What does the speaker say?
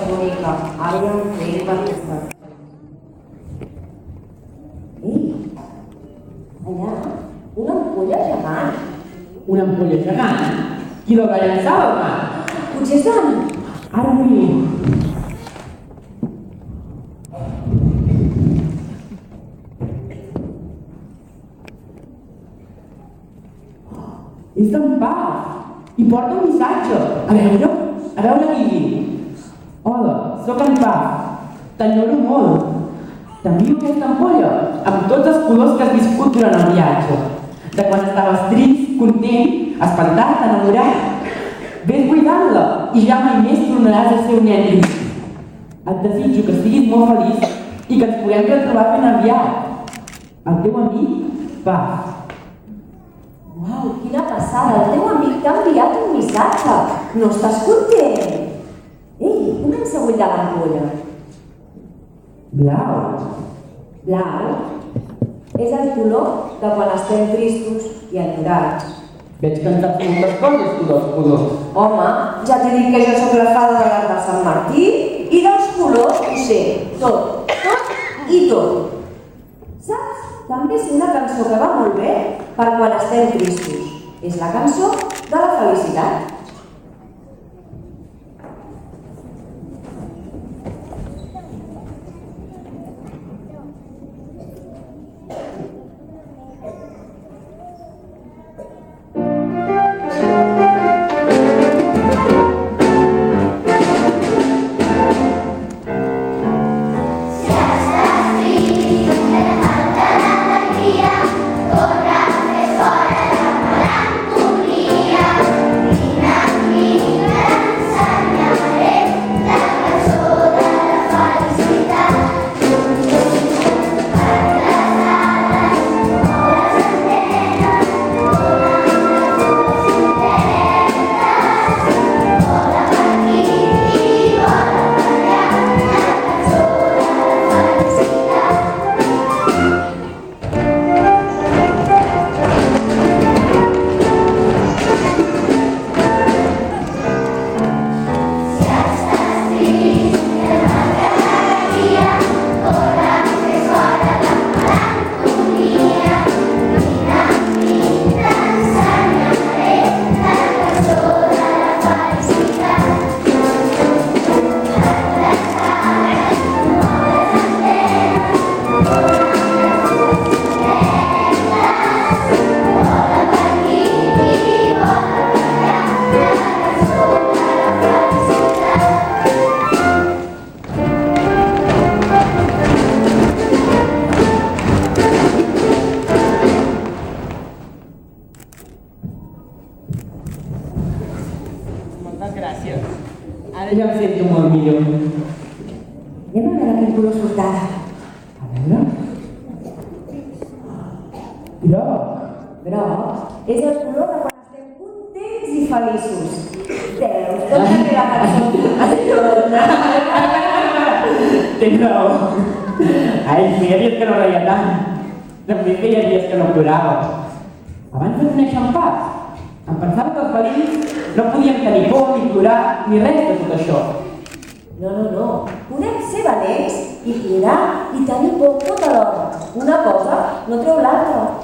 bonica. Ara ja ho sé, va passar. Ei, allà, una ampolla gegant. Una ampolla gegant? Qui la va llançar al mar? Potser és l'Anna. Ara ho miro. És d'en Paf i porta un missatge. A veure qui diu. Hola, sóc en Paf. T'enyoro molt. T'envio aquesta ampolla amb tots els colors que has viscut durant el viatge. De quan estaves trist, content, espantat, enamorat. Ves buidant-la i ja mai més tornaràs a ser un nen trist. Et desitjo que estiguis molt feliç i que ens puguem retrobar ben aviat. El teu amic, Paf. Uau, quina passada! El teu amic t'ha enviat un missatge. No estàs content? Ei, comença a buidar l'ampolla. Blau. Blau és el color de quan estem tristos i enyorats. Veig que en saps moltes coses, tu, dels colors. Home, ja t'he dit que jo sóc la fada de l'art de Sant Martí i dels colors ho sé, tot i tot. Saps? També sé una cançó que va molt bé per quan estem tristos. És la cançó de la felicitat. Gràcies. Ara ja em sento molt millor. Anem a veure quin color surt ara. A veure... Groc. Groc és el color de quan estem contents i feliços. Veus, tot que la cançó. Tens raó. Ai, feia dies que no reia tant. També feia dies que no plorava. Abans de conèixer en Paf, em pensava que els felins no podíem tenir por, ni plorar, ni res de tot això. No. Podem ser valents i plorar i tenir por tot alhora. Una cosa no treu l'altra.